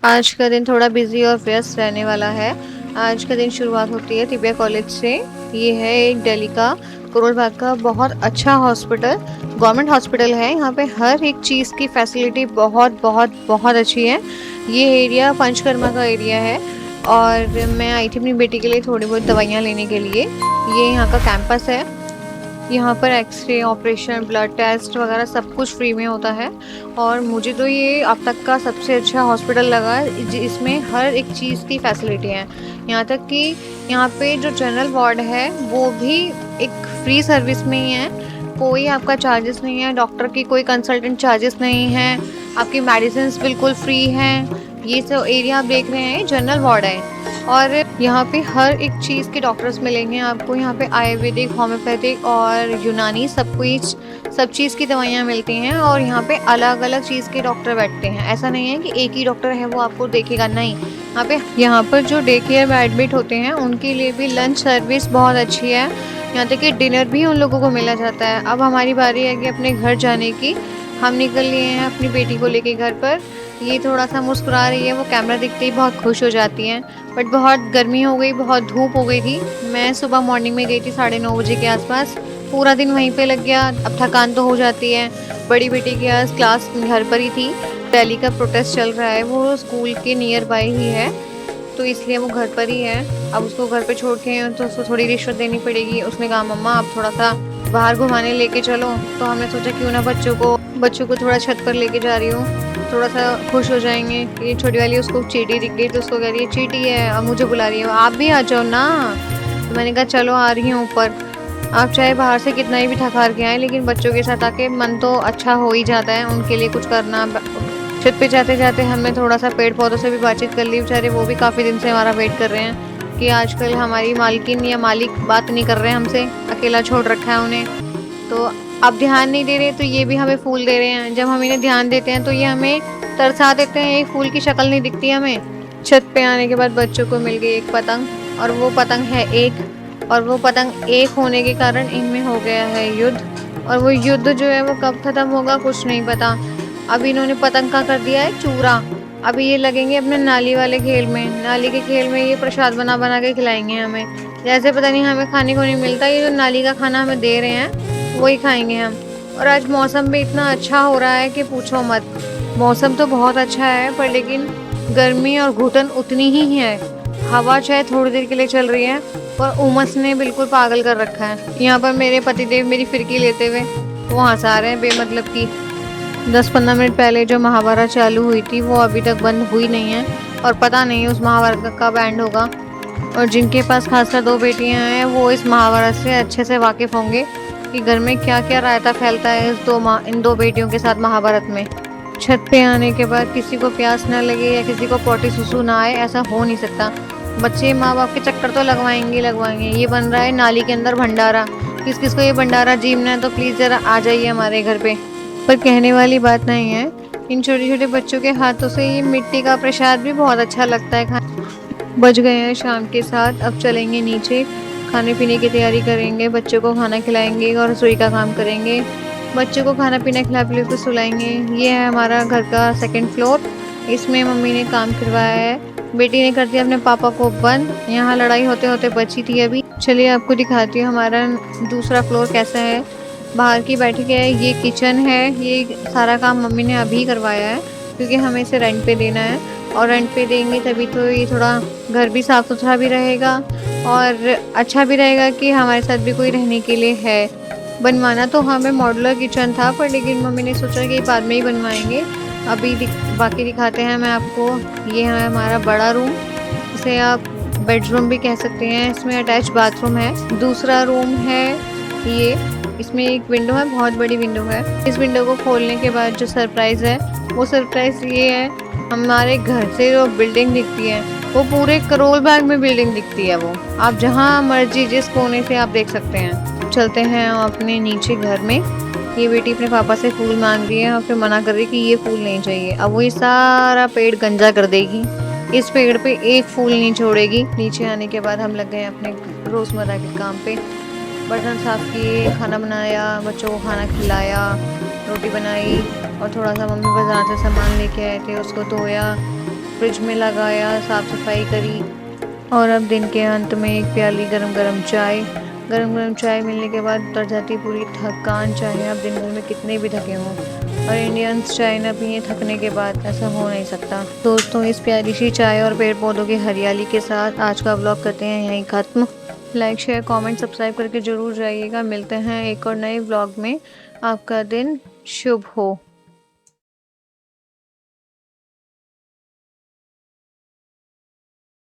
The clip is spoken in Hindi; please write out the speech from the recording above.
आज का दिन थोड़ा बिजी और व्यस्त रहने वाला है। आज का दिन शुरुआत होती है तिबिया कॉलेज से। ये है एक दिल्ली का करोल बाग का बहुत अच्छा हॉस्पिटल, गवर्नमेंट हॉस्पिटल है। यहाँ पे हर एक चीज़ की फैसिलिटी बहुत बहुत बहुत अच्छी है। ये एरिया पंचकर्मा का एरिया है और मैं आई थी अपनी बेटी के लिए थोड़ी बहुत दवाइयाँ लेने के लिए। ये यहाँ का कैंपस है। यहाँ पर एक्सरे, ऑपरेशन, ब्लड टेस्ट वगैरह सब कुछ फ्री में होता है और मुझे तो ये अब तक का सबसे अच्छा हॉस्पिटल लगा। इसमें हर एक चीज़ की फैसिलिटी है। यहाँ तक कि यहाँ पे जो जनरल वार्ड है वो भी एक फ्री सर्विस में ही है। कोई आपका चार्जेस नहीं है, डॉक्टर की कोई कंसल्टेंट चार्जेस नहीं है, आपकी मेडिसिन बिल्कुल फ्री हैं। ये सब एरिया आप देख रहे हैं जनरल वार्ड है और यहाँ पे हर एक चीज़ के डॉक्टर्स मिलेंगे आपको। यहाँ पे आयुर्वेदिक, होम्योपैथिक और यूनानी सब चीज़ की दवाइयाँ मिलती हैं और यहाँ पे अलग अलग चीज़ के डॉक्टर बैठते हैं। ऐसा नहीं है कि एक ही डॉक्टर है वो आपको देखेगा, नहीं। यहाँ पर जो डे केयर में एडमिट होते हैं उनके लिए भी लंच सर्विस बहुत अच्छी है। यहाँ तक कि डिनर भी उन लोगों को मिला जाता है। अब हमारी बारी है कि अपने घर जाने की। हम निकल लिए हैं अपनी बेटी को लेके घर पर। ये थोड़ा सा मुस्कुरा रही है, वो कैमरा देखते ही बहुत खुश हो जाती हैं। बट बहुत गर्मी हो गई, बहुत धूप हो गई थी। मैं सुबह मॉर्निंग में गई थी 9:30 बजे के आसपास। पूरा दिन वहीं पे लग गया। अब थकान तो हो जाती है। बड़ी बेटी की आज क्लास घर पर ही थी। दिल्ली का प्रोटेस्ट चल रहा है, वो स्कूल के नियर बाय ही है तो इसलिए वो घर पर ही है। अब उसको घर पे छोड़ के तो उसको थोड़ी रिश्वत देनी पड़ेगी। उसने कहा मम्मा आप थोड़ा सा बाहर घुमाने लेके चलो, तो हमने सोचा क्यों ना बच्चों को थोड़ा छत पर लेके जा रही हूँ, थोड़ा सा खुश हो जाएंगे। ये छोटी वाली उसको चींटी दिख गई तो उसको कह रही है चींटी है, अब मुझे बुला रही है आप भी आ जाओ ना। तो मैंने कहा चलो आ रही हूँ ऊपर। आप चाहे बाहर से कितना ही भी थक के आए लेकिन बच्चों के साथ आके मन तो अच्छा हो ही जाता है, उनके लिए कुछ करना। छत पे जाते जाते हमने थोड़ा सा पेड़ पौधों से भी बातचीत कर ली। बेचारे वो भी काफ़ी दिन से हमारा वेट कर रहे हैं कि आजकल हमारी मालकिन या मालिक बात नहीं कर रहे हैं हमसे, अकेला छोड़ रखा है उन्हें। तो अब ध्यान नहीं दे रहे तो ये भी हमें फूल दे रहे हैं। जब हम इन्हें ध्यान देते हैं तो ये हमें तरसा देते हैं। एक फूल की शक्ल नहीं दिखती हमें। छत पे आने के बाद बच्चों को मिल गई एक पतंग और वो पतंग है एक, और वो पतंग एक होने के कारण इनमें हो गया है युद्ध। और वो युद्ध जो है वो कब खत्म होगा कुछ नहीं पता। अब इन्होंने पतंग का कर दिया है चूरा। अभी ये लगेंगे अपने नाली वाले खेल में। नाली के खेल में ये प्रसाद बना बना के खिलाएंगे हमें। जैसे पता नहीं हमें खाने को नहीं मिलता, ये जो नाली का खाना हमें दे रहे हैं वही खाएंगे हम। और आज मौसम भी इतना अच्छा हो रहा है कि पूछो मत। मौसम तो बहुत अच्छा है पर लेकिन गर्मी और घुटन उतनी ही है। हवा चाहे थोड़ी देर के लिए चल रही है पर उमस ने बिल्कुल पागल कर रखा है। यहाँ पर मेरे पतिदेव मेरी फिरकी लेते हुए वो हंसा रहे हैं बेमतलब की। 10-15 मिनट पहले जो महाभारत चालू हुई थी वो अभी तक बंद हुई नहीं है और पता नहीं उस महाभारत का कब एंड होगा। और जिनके पास खासकर 2 बेटियां हैं वो इस महाभारत से अच्छे से वाकिफ़ होंगे कि घर में क्या क्या रायता फैलता है इन 2 बेटियों के साथ महाभारत में। छत पे आने के बाद किसी को प्यास ना लगे या किसी को पोटी सुसु ना आए, ऐसा हो नहीं सकता। बच्चे माँ बाप के चक्कर तो लगवाएंगे। ये बन रहा है नाली के अंदर भंडारा। किस किस को ये भंडारा जीवना है तो प्लीज़ ज़रा आ जाइए हमारे घर पे। पर कहने वाली बात नहीं है, इन छोटे छोटे बच्चों के हाथों से ये मिट्टी का प्रसाद भी बहुत अच्छा लगता है खाने। बज गए हैं शाम के 7। अब चलेंगे नीचे, खाने पीने की तैयारी करेंगे, बच्चों को खाना खिलाएंगे और रसोई का काम करेंगे। बच्चों को खाना पीना खिला पिला के सुलाएंगे। ये है हमारा घर का 2nd फ्लोर। इसमें मम्मी ने काम करवाया है, बेटी ने कर दिया अपने पापा को बंद। यहाँ लड़ाई होते होते बची थी अभी। चलिए आपको दिखाती हूँ हमारा दूसरा फ्लोर कैसा है। बाहर की बैठक है, ये किचन है। ये सारा काम मम्मी ने अभी करवाया है क्योंकि हमें इसे रेंट पे देना है और रेंट पे देंगे तभी तो ये थोड़ा घर भी साफ़ सुथरा भी रहेगा और अच्छा भी रहेगा कि हमारे साथ भी कोई रहने के लिए है। बनवाना तो हमें मॉड्यूलर किचन था पर लेकिन मम्मी ने सोचा कि बाद में ही बनवाएंगे। अभी बाकी दिखाते हैं मैं आपको। ये है हमारा बड़ा रूम, इसे आप बेडरूम भी कह सकते हैं। इसमें अटैच बाथरूम है। दूसरा रूम है ये, इसमें एक विंडो है, बहुत बड़ी विंडो है। इस विंडो को खोलने के बाद जो सरप्राइज़ है वो सरप्राइज़ ये है, हमारे घर से जो बिल्डिंग दिखती है वो पूरे करोल बाग में बिल्डिंग दिखती है। वो आप जहाँ मर्जी जिस कोने से आप देख सकते हैं। चलते हैं अपने नीचे घर में। ये बेटी अपने पापा से फूल मांग रही है और फिर मना कर रही है कि ये फूल नहीं चाहिए। अब वो ये सारा पेड़ गंजा कर देगी, इस पेड़ पे एक फूल नहीं छोड़ेगी। नीचे आने के बाद हम लग गए अपने रोज़मर्रा के काम पे। बर्तन साफ़ किए, खाना बनाया, बच्चों को खाना खिलाया, रोटी बनाई और थोड़ा सा मम्मी बाज़ार से सामान लेके आए थे उसको धोया। फ्रिज में लगाया, साफ सफाई करी और अब दिन के अंत में एक प्याली गरम गरम चाय। गरम गरम चाय मिलने के बाद उतर जाती पूरी थकान, चाहे आप दिन भर में कितने भी थके हों। और इंडियंस चाय ना पिए थकने के बाद, ऐसा हो नहीं सकता। दोस्तों, इस प्यारी सी चाय और पेड़ पौधों की हरियाली के साथ आज का व्लॉग करते हैं यहीं ख़त्म। लाइक शेयर कमेंट सब्सक्राइब करके ज़रूर जाइएगा। मिलते हैं एक और नए व्लॉग में। आपका दिन शुभ हो।